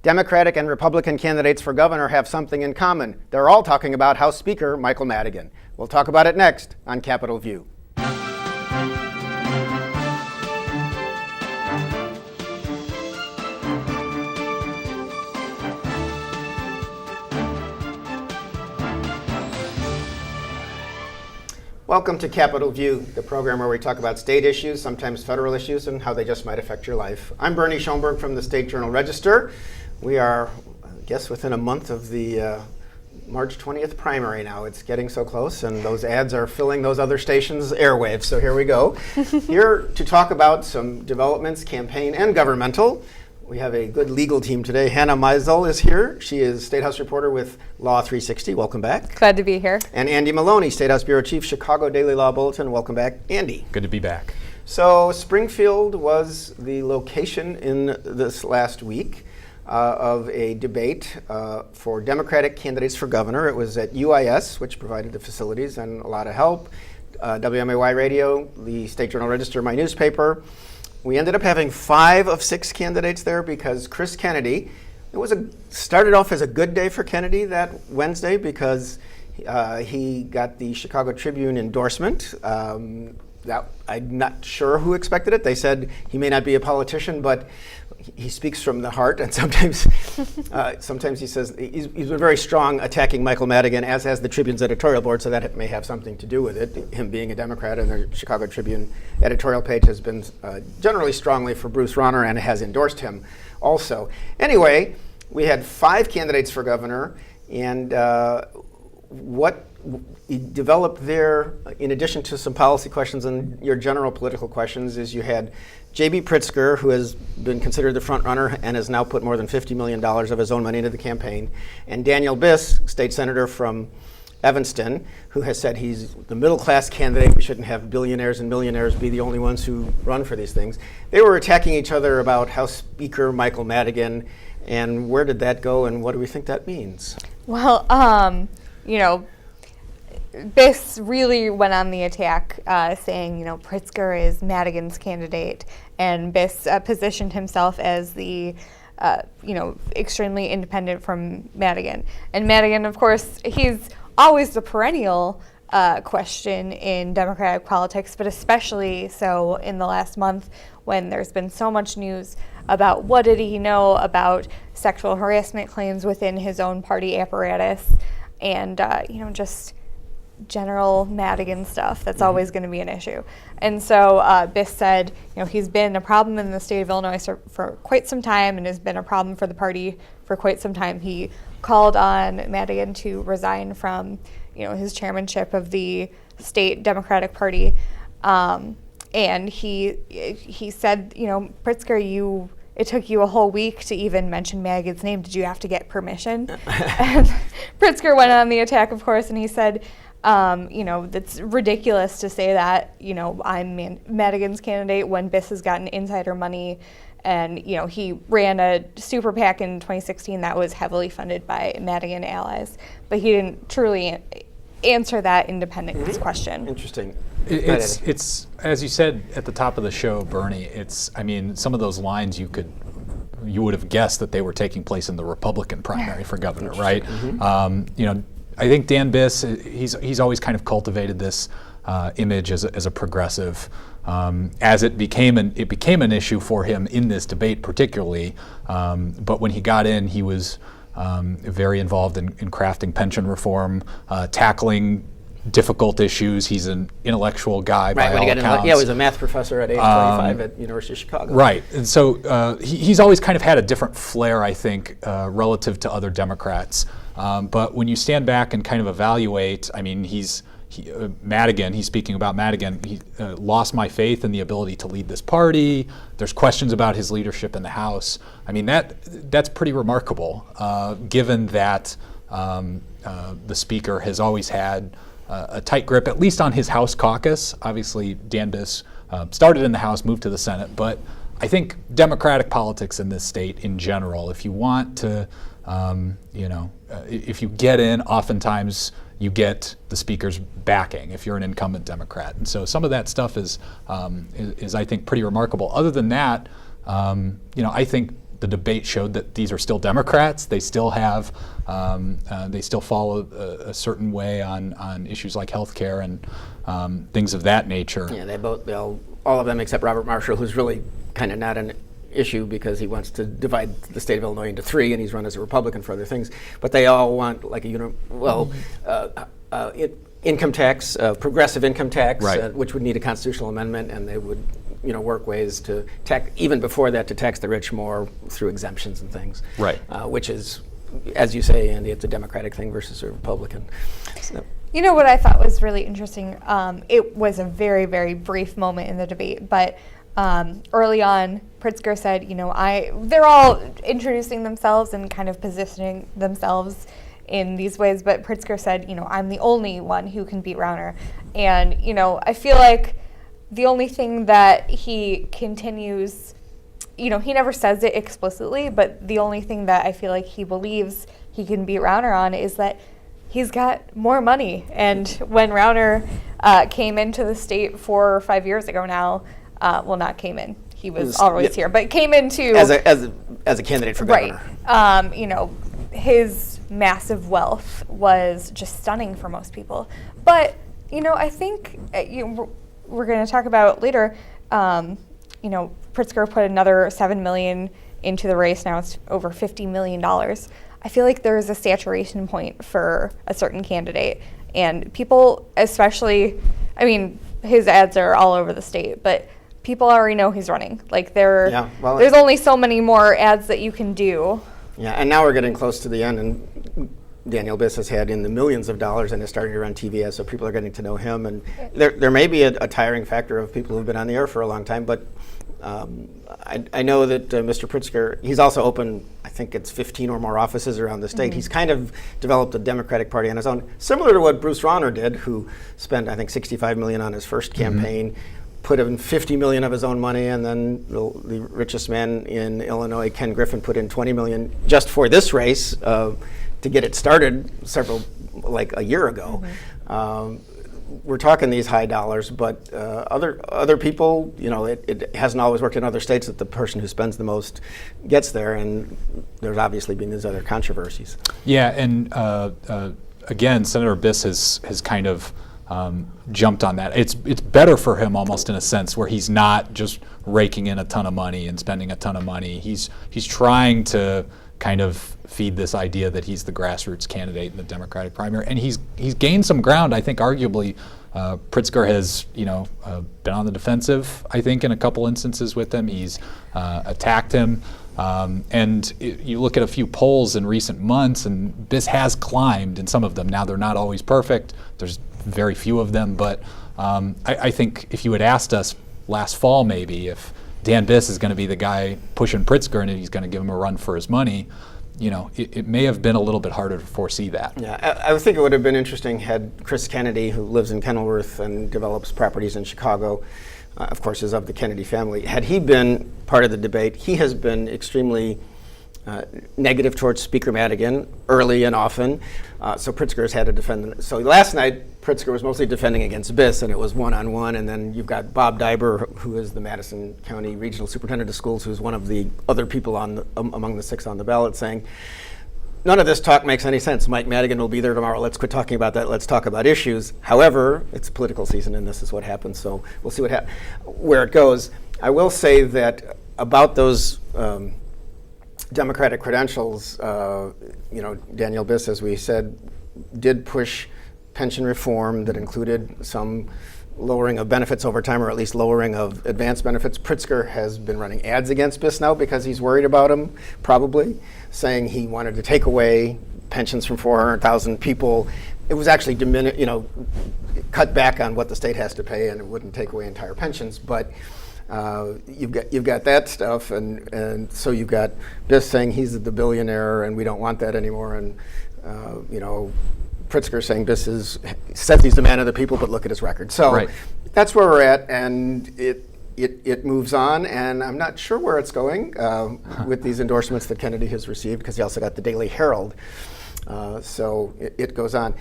Democratic and Republican candidates for governor have something in common. They're all talking about House Speaker Michael Madigan. We'll talk about it next on Capitol View. Welcome to Capitol View, the program where we talk about state issues, sometimes federal issues, and how they just might affect your life. I'm Bernie Schoenburg from the State Journal-Register. We are, I guess, within a month of the March 20th primary now. It's getting so close, and those ads are filling those other stations' airwaves, so here we go. Here to talk about some developments, campaign and governmental. We have a good legal team today. Hannah Meisel is here. She is State House reporter with Law 360. Welcome back. Glad to be here. And Andy Maloney, State House Bureau Chief, Chicago Daily Law Bulletin. Welcome back, Andy. Good to be back. So Springfield was the location in this last week of a debate for Democratic candidates for governor. It was at UIS, which provided the facilities and a lot of help. WMAY Radio, the State Journal-Register, my newspaper. We ended up having 5 of 6 candidates there because Chris Kennedy, started off as a good day for Kennedy that Wednesday because he got the Chicago Tribune endorsement. I'm not sure who expected it. They said he may not be a politician, but he speaks from the heart, and sometimes he says he's been very strong attacking Michael Madigan, as has the Tribune's editorial board, so that may have something to do with it. Him being a Democrat, and the Chicago Tribune editorial page has been generally strongly for Bruce Rauner and has endorsed him also. Anyway, we had 5 candidates for governor, and what developed there, in addition to some policy questions and your general political questions, is you had J.B. Pritzker, who has been considered the front runner and has now put more than $50 million of his own money into the campaign, and Daniel Biss, state senator from Evanston, who has said he's the middle-class candidate. We shouldn't have billionaires and millionaires be the only ones who run for these things. They were attacking each other about House Speaker Michael Madigan, and where did that go, and what do we think that means? Well, Biss really went on the attack, saying, Pritzker is Madigan's candidate, and Biss positioned himself as the, extremely independent from Madigan. And Madigan, of course, he's always the perennial question in Democratic politics, but especially so in the last month when there's been so much news about what did he know about sexual harassment claims within his own party apparatus, and, just general Madigan stuff that's always going to be an issue. And so Biss said, he's been a problem in the state of Illinois for quite some time and has been a problem for the party for quite some time. He called on Madigan to resign from, his chairmanship of the state Democratic Party. And he said, Pritzker, it took you a whole week to even mention Madigan's name. Did you have to get permission? And Pritzker went on the attack, of course, and he said, that's ridiculous to say that, I'm Madigan's candidate when Biss has gotten insider money. And, he ran a super PAC in 2016 that was heavily funded by Madigan allies. But he didn't truly answer that independence question. Interesting. It's as you said at the top of the show, Bernie, some of those lines you would have guessed that they were taking place in the Republican primary for governor, right? I think Dan Biss, he's always kind of cultivated this image as a progressive. As it became an issue for him in this debate, particularly. But when he got in, he was very involved in crafting pension reform, tackling difficult issues. He's an intellectual guy by all accounts. He was a math professor at age 25 at University of Chicago. Right, and so he's always kind of had a different flair, I think, relative to other Democrats. But when you stand back and kind of evaluate, Madigan, he's speaking about Madigan, he lost my faith in the ability to lead this party. There's questions about his leadership in the House. That's pretty remarkable, given that the Speaker has always had a tight grip, at least on his House caucus. Obviously, Dan Biss started in the House, moved to the Senate, but I think Democratic politics in this state in general, if you want to, if you get in, oftentimes you get the Speaker's backing if you're an incumbent Democrat. And so some of that stuff is I think, pretty remarkable. Other than that, I think the debate showed that these are still Democrats. They still have, they still follow a certain way on issues like health care and things of that nature. Yeah, all of them except Robert Marshall, who's really kind of not an issue because he wants to divide the state of Illinois into three, and he's run as a Republican for other things. But they all want like income tax, progressive income tax, right. Which would need a constitutional amendment, and they would work ways to tax, even before that, to tax the rich more through exemptions and things. Right. Which is, as you say, Andy, it's a Democratic thing versus a Republican. So. You know what I thought was really interesting? It was a very, very brief moment in the debate, but early on, Pritzker said, they're all introducing themselves and kind of positioning themselves in these ways, but Pritzker said, I'm the only one who can beat Rauner. And, I feel like the only thing that he continues, he never says it explicitly, but the only thing that I feel like he believes he can beat Rauner on is that he's got more money. And when Rauner came into the state 4 or 5 years ago now, well, not came in, he was always here, but came into as a candidate for governor. Right. His massive wealth was just stunning for most people. But I think we're going to talk about later. Pritzker put another $7 million into the race. Now it's over $50 million. I feel like there is a saturation point for a certain candidate, and people, especially, his ads are all over the state, but people already know he's running. Like there's only so many more ads that you can do. Yeah, and now we're getting close to the end, and Daniel Biss has had in the millions of dollars and is starting to run TVS, so people are getting to know him. And there may be a tiring factor of people who've been on the air for a long time, but I know that Mr. Pritzker, he's also opened, I think it's 15 or more offices around the state. Mm-hmm. He's kind of developed a Democratic Party on his own, similar to what Bruce Rauner did, who spent, I think, $65 million on his first campaign. Mm-hmm. Put in $50 million of his own money, and then the richest man in Illinois, Ken Griffin, put in $20 million just for this race to get it started a year ago. Mm-hmm. We're talking these high dollars, but other people, it hasn't always worked in other states that the person who spends the most gets there, and there's obviously been these other controversies. Yeah, and again, Senator Biss has kind of jumped on that. It's better for him almost in a sense where he's not just raking in a ton of money and spending a ton of money. He's trying to kind of feed this idea that he's the grassroots candidate in the Democratic primary, and he's gained some ground. I think arguably Pritzker has been on the defensive, I think, in a couple instances with him. He's attacked him. And you look at a few polls in recent months, and Biss has climbed in some of them. Now, they're not always perfect. There's very few of them. But I think if you had asked us last fall, maybe, if Dan Biss is going to be the guy pushing Pritzker and he's going to give him a run for his money, it may have been a little bit harder to foresee that. Yeah, I think it would have been interesting had Chris Kennedy, who lives in Kenilworth and develops properties in Chicago, of course, is of the Kennedy family. Had he been part of the debate, he has been extremely negative towards Speaker Madigan early and often. So Pritzker has had to defend. So last night, Pritzker was mostly defending against Biss, and it was one-on-one. And then you've got Bob Diber, who is the Madison County Regional Superintendent of Schools, who's one of the other people among the 6 on the ballot, saying, none of this talk makes any sense. Mike Madigan will be there tomorrow. Let's quit talking about that. Let's talk about issues. However, it's political season, and this is what happens. So we'll see where it goes. I will say that about those Democratic credentials, Daniel Biss, as we said, did push pension reform that included some lowering of benefits over time, or at least lowering of advanced benefits. Pritzker has been running ads against Biss now because he's worried about him, probably, saying he wanted to take away pensions from 400,000 people. It was actually cut back on what the state has to pay, and it wouldn't take away entire pensions. But you've got that stuff, and so you've got Biss saying he's the billionaire and we don't want that anymore, and Pritzker saying Biss says he's the man of the people, but look at his record. So right. That's where we're at, and it moves on, and I'm not sure where it's going with these endorsements that Kennedy has received, because he also got the Daily Herald. So it goes on.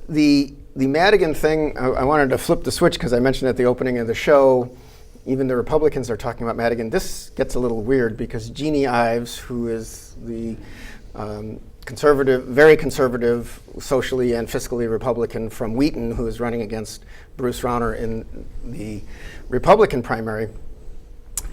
The Madigan thing, I wanted to flip the switch because I mentioned at the opening of the show, even the Republicans are talking about Madigan. This gets a little weird because Jeannie Ives, who is the conservative, very conservative, socially and fiscally Republican from Wheaton, who is running against Bruce Rauner in the Republican primary,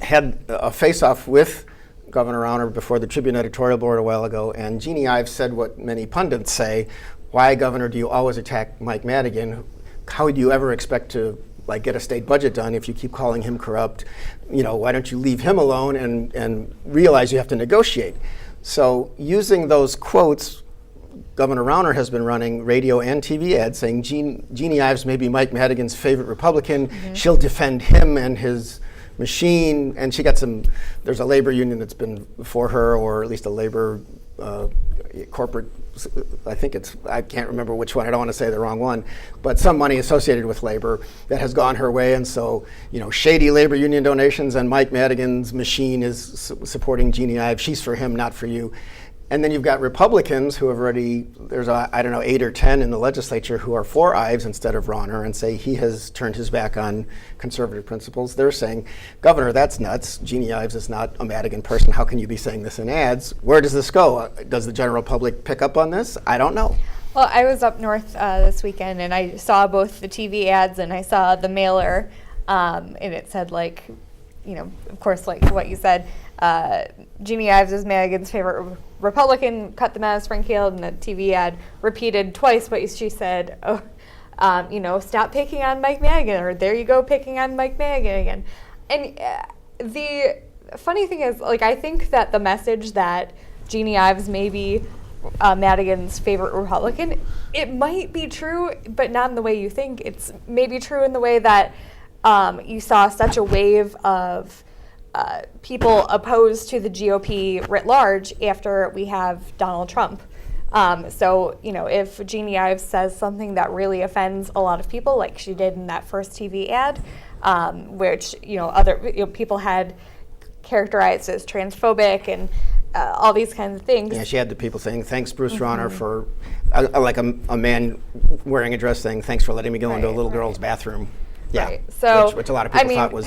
had a face-off with Governor Rauner before the Tribune editorial board a while ago, and Jeannie Ives said what many pundits say: "Why, Governor, do you always attack Mike Madigan? How do you ever expect to get a state budget done if you keep calling him corrupt? Why don't you leave him alone and realize you have to negotiate?" So using those quotes, Governor Rauner has been running radio and TV ads saying Jeannie Ives may be Mike Madigan's favorite Republican. Mm-hmm. She'll defend him and his machine. And she got there's a labor union that's been for her, or at least a labor corporate, I can't remember which one, I don't want to say the wrong one, but some money associated with labor that has gone her way. And so, shady labor union donations, and Mike Madigan's machine is supporting Jeannie Ives. She's for him, not for you. And then you've got Republicans who have already, there's 8 or 10 in the legislature who are for Ives instead of Rauner and say he has turned his back on conservative principles. They're saying, "Governor, that's nuts. Jeannie Ives is not a Madigan person. How can you be saying this in ads? Where does this go? Does the general public pick up on this? I don't know." Well, I was up north this weekend, and I saw both the TV ads and I saw the mailer, and it said, of course, like what you said, Jeannie Ives is Madigan's favorite Republican, cut them out of Springfield, and the TV ad repeated twice what she said, stop picking on Mike Madigan, or there you go, picking on Mike Madigan again. And the funny thing is, I think that the message that Jeannie Ives may be Madigan's favorite Republican, it might be true, but not in the way you think. It's maybe true in the way that you saw such a wave of people opposed to the GOP writ large after we have Donald Trump. So, if Jeannie Ives says something that really offends a lot of people, like she did in that first TV ad, which, other people had characterized as transphobic and all these kinds of things. Yeah, she had the people saying, "Thanks, Bruce Rauner, for," a man wearing a dress saying, "Thanks for letting me go into a little girl's bathroom." Yeah, right. So, which a lot of people thought was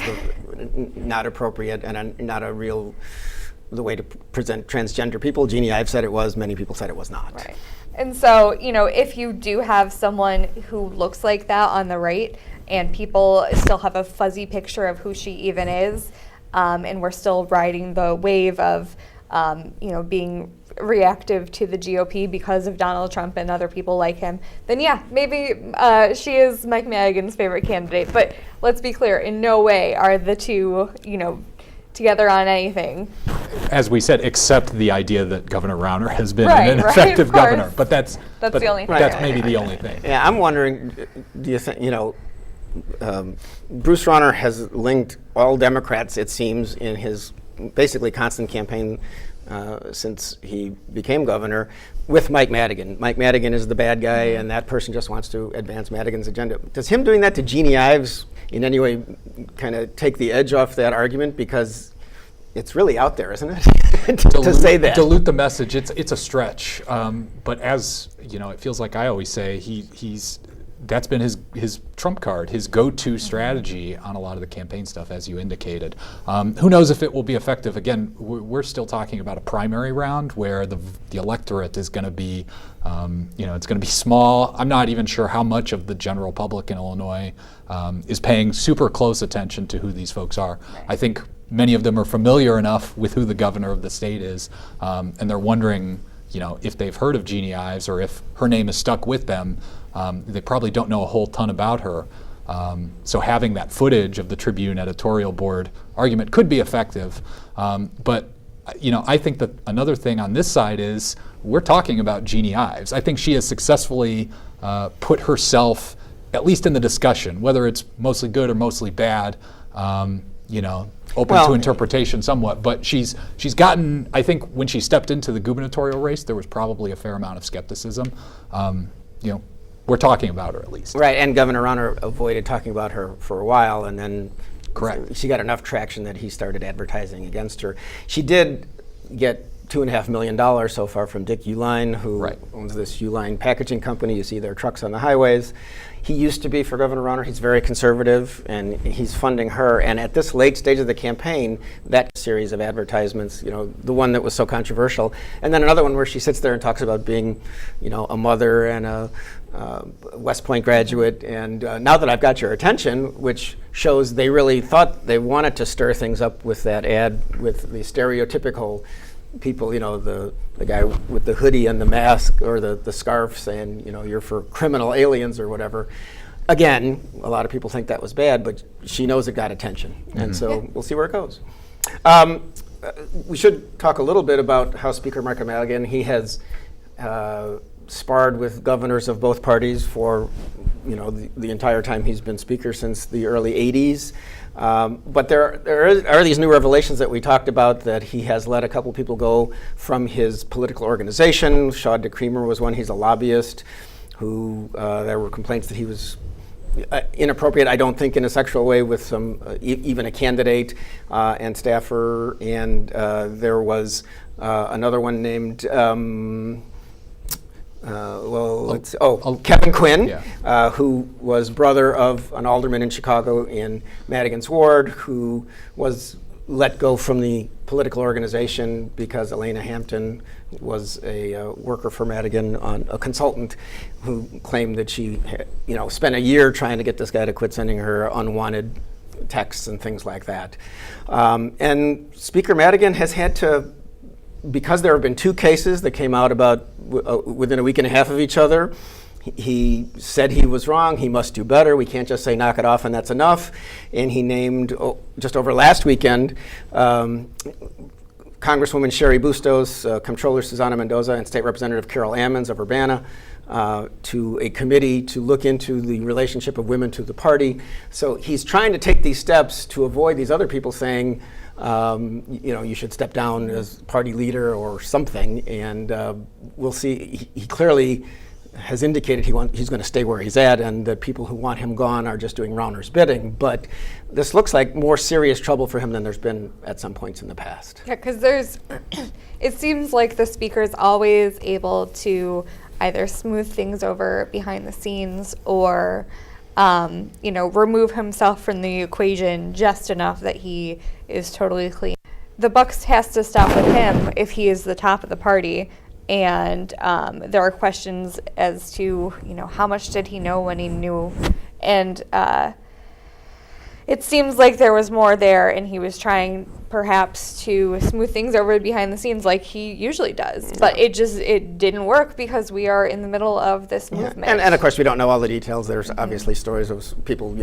not appropriate and not the way to present transgender people. Jeannie Ives said it was. Many people said it was not. Right. And so, if you do have someone who looks like that on the right, and people still have a fuzzy picture of who she even is, and we're still riding the wave of, being reactive to the GOP because of Donald Trump and other people like him, then yeah, maybe she is Mike Madigan's favorite candidate. But let's be clear, in no way are the two, together on anything. As we said, except the idea that Governor Rauner has been an ineffective governor. But that's the only thing. That's maybe the only thing. Yeah, I'm wondering, do you think, Bruce Rauner has linked all Democrats, it seems, in his basically constant campaign since he became governor, with Mike Madigan. Mike Madigan is the bad guy, and that person just wants to advance Madigan's agenda. Does him doing that to Jeannie Ives in any way kind of take the edge off that argument? Because it's really out there, isn't it? to say that. Dilute the message, it's a stretch. But as, it feels like I always say, that's been his trump card, his go-to strategy on a lot of the campaign stuff, as you indicated. Who knows if it will be effective? Again, we're still talking about a primary round where the electorate is going to be, it's going to be small. I'm not even sure how much of the general public in Illinois is paying super close attention to who these folks are. Right. I think many of them are familiar enough with who the governor of the state is, and they're wondering, if they've heard of Jeannie Ives or if her name is stuck with them. They probably don't know a whole ton about her. So having that footage of the Tribune editorial board argument could be effective. But I think that another thing on this side is we're talking about Jeannie Ives. I think she has successfully put herself, at least in the discussion, whether it's mostly good or mostly bad, open to interpretation somewhat, but she's gotten, I think when she stepped into the gubernatorial race, there was probably a fair amount of skepticism. We're talking about her at least. Right, and Governor Rauner avoided talking about her for a while, and then correct. She got enough traction that he started advertising against her. She did get $2.5 million so far from Dick Uihlein, who Right. owns this Uihlein packaging company. You see their trucks on the highways. He used to be for Governor Rauner. He's very conservative, and he's funding her. And at this late stage of the campaign, that series of advertisements, the one that was so controversial, and then another one where she sits there and talks about being, a mother and a West Point graduate, and now that I've got your attention, which shows they really thought they wanted to stir things up with that ad with the stereotypical people, the guy with the hoodie and the mask or the scarf saying, you're for criminal aliens or whatever. Again, a lot of people think that was bad, but she knows it got attention. And so we'll see where it goes. We should talk a little bit about House Speaker Mark Madigan. He has sparred with governors of both parties for the entire time he's been speaker since the early 80s. But there are these new revelations that we talked about, that he has let a couple people go from his political organization. Shaw DeCreamer was one. He's a lobbyist who there were complaints that he was inappropriate, I don't think in a sexual way, with some even a candidate and staffer. And there was another one named Kevin Quinn, who was brother of an alderman in Chicago in Madigan's ward, who was let go from the political organization because Elena Hampton was a worker for Madigan, a consultant, who claimed that she spent a year trying to get this guy to quit sending her unwanted texts and things like that. And Speaker Madigan has had to, because there have been two cases that came out about within a week and a half of each other, he said he was wrong. He must do better. We can't just say knock it off and that's enough. And he named, just over last weekend, Congresswoman Sherry Bustos, Comptroller Susana Mendoza, and State Representative Carol Ammons of Urbana to a committee to look into the relationship of women to the party. So he's trying to take these steps to avoid these other people saying, you should step down as party leader or something. And we'll see. He clearly has indicated he's going to stay where he's at, and the people who want him gone are just doing Rauner's bidding. But this looks like more serious trouble for him than there's been at some points in the past. Yeah, because it seems like the speaker is always able to either smooth things over behind the scenes or remove himself from the equation just enough that he is totally clean. The buck has to stop with him if he is the top of the party. And there are questions as to, how much did he know when he knew? And it seems like there was more there, and he was trying perhaps to smooth things over behind the scenes like he usually does. But it didn't work because we are in the middle of this movement. And of course, we don't know all the details. There's obviously stories of people,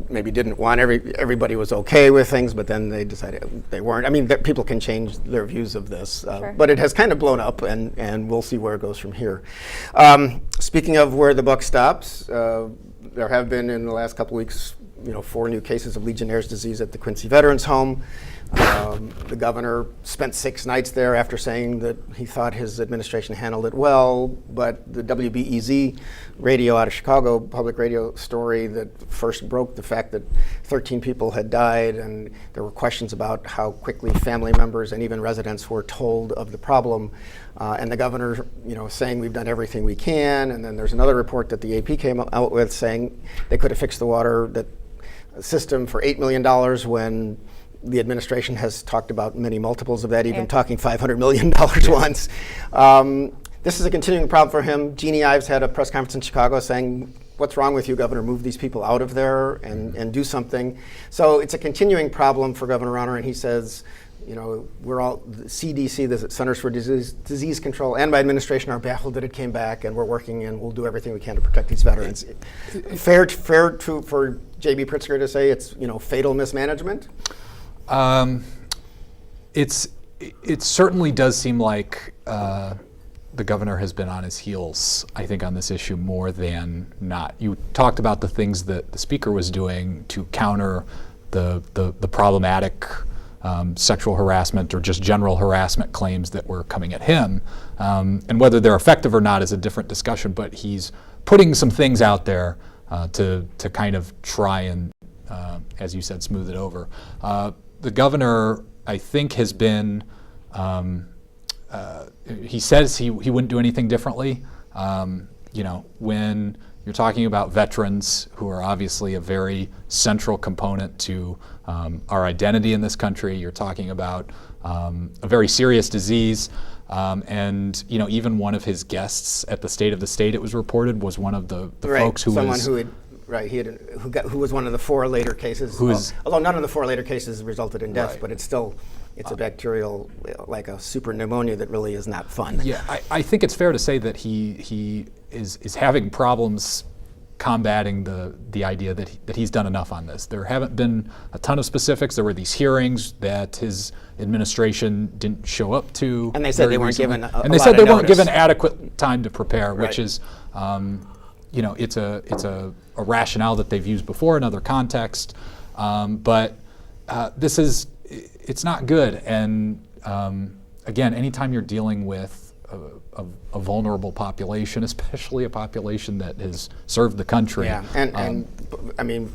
maybe didn't want everybody was okay with things, but then they decided they weren't. I mean, people can change their views of this, Sure. But it has kind of blown up, and we'll see where it goes from here. Speaking of where the buck stops, there have been in the last couple weeks, 4 new cases of Legionnaire's disease at the Quincy Veterans Home. The governor spent 6 nights there after saying that he thought his administration handled it well, but the WBEZ radio out of Chicago, public radio story that first broke the fact that 13 people had died, and there were questions about how quickly family members and even residents were told of the problem. And the governor, saying we've done everything we can, and then there's another report that the AP came out with saying they could have fixed the water system for $8 million when the administration has talked about many multiples of that, even talking $500 million once. This is a continuing problem for him. Jeannie Ives had a press conference in Chicago saying, what's wrong with you, Governor? Move these people out of there and do something. So it's a continuing problem for Governor Rauner, and he says, we're all, the CDC, the Centers for Disease Control, and my administration are baffled that it came back, and we're working and we'll do everything we can to protect these veterans. Fair for J.B. Pritzker to say it's, fatal mismanagement? It certainly does seem like the governor has been on his heels, I think, on this issue more than not. You talked about the things that the speaker was doing to counter the problematic sexual harassment or just general harassment claims that were coming at him. And whether they're effective or not is a different discussion, but he's putting some things out there to kind of try and, as you said, smooth it over. The governor, I think, has been he says he wouldn't do anything differently. When you're talking about veterans who are obviously a very central component to our identity in this country, you're talking about a very serious disease. And even one of his guests at the State of the State, it was reported, was one of the folks who was who was one of the 4 later cases. Although none of the 4 later cases resulted in death, but it's a bacterial, like a super pneumonia that really is not fun. Yeah, I think it's fair to say that he is having problems combating the idea that he's done enough on this. There haven't been a ton of specifics. There were these hearings that his administration didn't show up to. And they said they weren't given weren't given adequate time to prepare, which is, it's a rationale that they've used before in other contexts. But it's not good. And again, anytime you're dealing with a vulnerable population, especially a population that has served the country. Yeah, and I mean,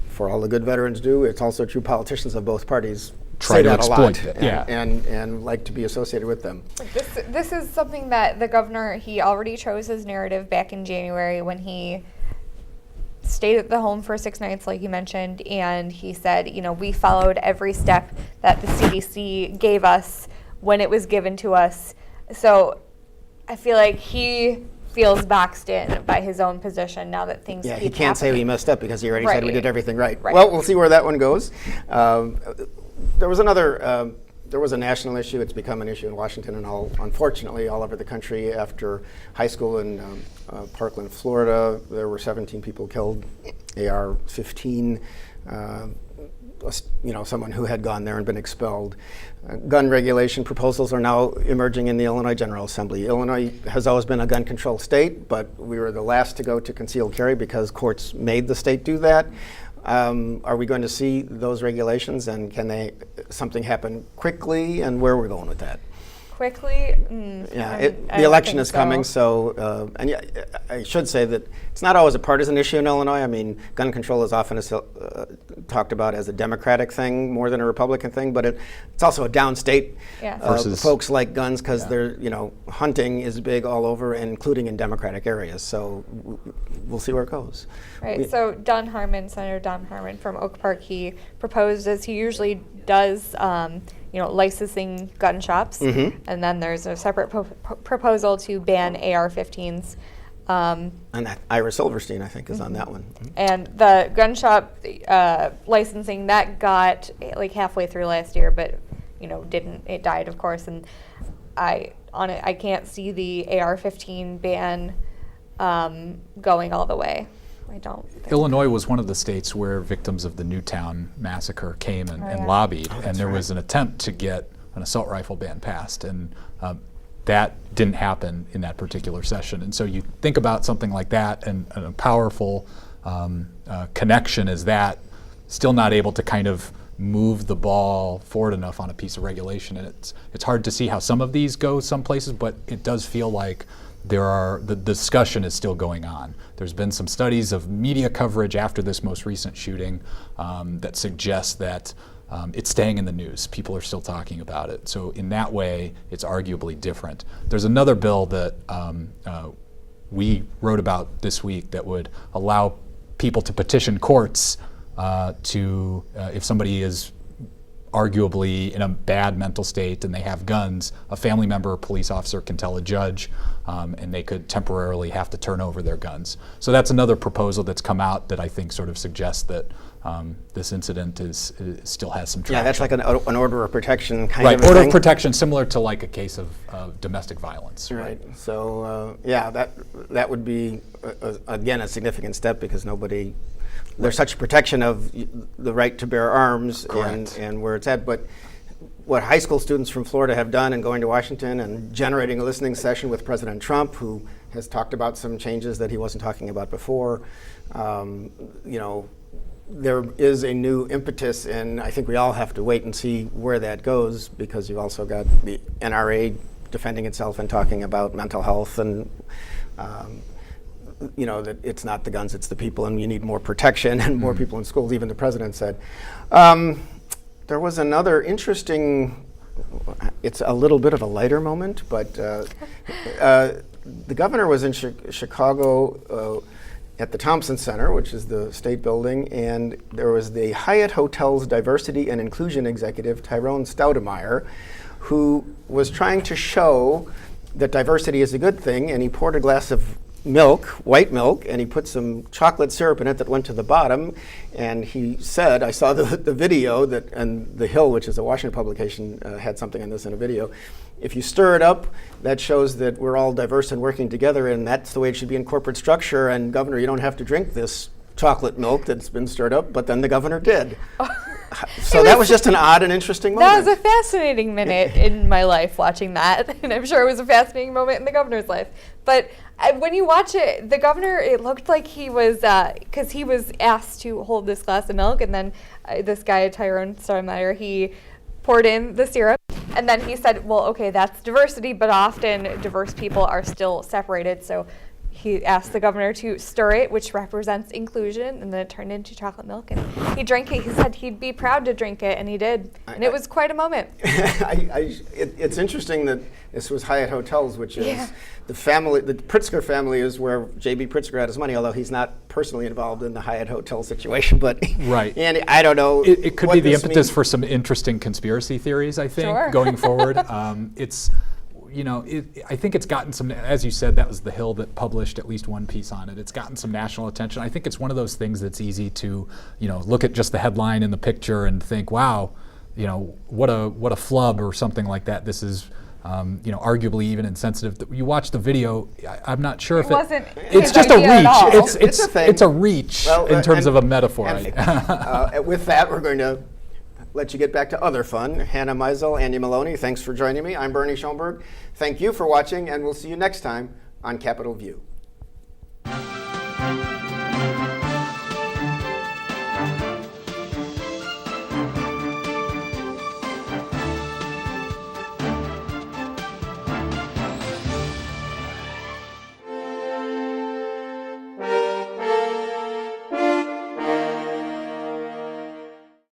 for all the good veterans do, it's also true politicians of both parties try say to that exploit a lot, it. and like to be associated with them. This is something that the governor, he already chose his narrative back in January when he stayed at the home for 6 nights, like you mentioned, and he said, we followed every step that the CDC gave us when it was given to us. So I feel like he feels boxed in by his own position now that things keep he can't say he messed up because he already said we did everything right. Right. Well, we'll see where that one goes. There was a national issue. It's become an issue in Washington and unfortunately all over the country after high school in Parkland, Florida. There were 17 people killed, AR-15. Someone who had gone there and been expelled. Gun regulation proposals are now emerging in the Illinois General Assembly. Illinois has always been a gun control state, but we were the last to go to concealed carry because courts made the state do that. Are we going to see those regulations, and can something happen quickly, and where are we going with that? Quickly? The election is coming, so I should say that it's not always a partisan issue in Illinois. I mean, gun control is often talked about as a Democratic thing more than a Republican thing, but it's also a downstate. Folks like guns because hunting is big all over, including in Democratic areas. So we'll see where it goes. Right. So Senator Don Harmon from Oak Park, he proposed, as he usually does, licensing gun shops, and then there's a separate proposal to ban AR-15s. And that Ira Silverstein, I think, is on that one. And the gun shop licensing, that got like halfway through last year, but it died, of course. And I can't see the AR-15 ban going all the way. I don't think. Illinois was one of the states where victims of the Newtown massacre came and lobbied, and there was an attempt to get an assault rifle ban passed, and that didn't happen in that particular session. And so you think about something like that, and a powerful connection as that, still not able to kind of move the ball forward enough on a piece of regulation. And it's hard to see how some of these go some places, but it does feel like the discussion is still going on. There's been some studies of media coverage after this most recent shooting that suggests that it's staying in the news. People are still talking about it. So in that way, it's arguably different. There's another bill that we wrote about this week that would allow people to petition courts to, if somebody is arguably in a bad mental state and they have guns, a family member or police officer can tell a judge, and they could temporarily have to turn over their guns. So that's another proposal that's come out that I think sort of suggests that this incident still has some traction. Yeah, that's like an order of protection kind of thing. Right, order of protection, similar to like a case of domestic violence. Right. So that would be again a significant step because there's such protection of the right to bear arms and where it's at. But what high school students from Florida have done and going to Washington and generating a listening session with President Trump, who has talked about some changes that he wasn't talking about before, there is a new impetus, and I think we all have to wait and see where that goes because you've also got the NRA defending itself and talking about mental health and that it's not the guns, it's the people, and you need more protection and more people in schools, even the president said. There was another interesting, it's a little bit of a lighter moment, but the governor was in Chicago at the Thompson Center, which is the state building, and there was the Hyatt Hotel's diversity and inclusion executive, Tyrone Stoudemeyer, who was trying to show that diversity is a good thing, and he poured a glass of milk, white milk, and he put some chocolate syrup in it that went to the bottom, and he said, I saw the video that, and The Hill, which is a Washington publication, had something on this in a video. If you stir it up, that shows that we're all diverse and working together, and that's the way it should be in corporate structure, and Governor, you don't have to drink this chocolate milk that's been stirred up, but then the governor did. So that was just an odd and interesting moment. That was a fascinating minute in my life watching that, and I'm sure it was a fascinating moment in the governor's life. But when you watch it, the governor, it looked like he was, because he was asked to hold this glass of milk, and then this guy, Tyrone Stoudemeyer, he poured in the syrup, and then he said, well, okay, that's diversity, but often diverse people are still separated, so he asked the governor to stir it, which represents inclusion, and then it turned into chocolate milk, and he drank it. He said he'd be proud to drink it, and he did, and it was quite a moment. It's interesting that this was Hyatt Hotels, which is the family, the Pritzker family is where J.B. Pritzker had his money, although he's not personally involved in the Hyatt Hotel situation, but right. And I don't know. It could be the impetus for some interesting conspiracy theories, I think, going forward. I think it's gotten some, as you said, that was The Hill that published at least one piece on it. It's gotten some national attention. I think it's one of those things that's easy to, look at just the headline and the picture and think, wow, what a flub or something like that. This is, arguably even insensitive. You watch the video, I'm not sure if it's just a reach. It's a reach in terms of a metaphor. With that, we're going to let you get back to other fun. Hannah Meisel, Andy Maloney, thanks for joining me. I'm Bernie Schoenburg. Thank you for watching, and we'll see you next time on Capitol View.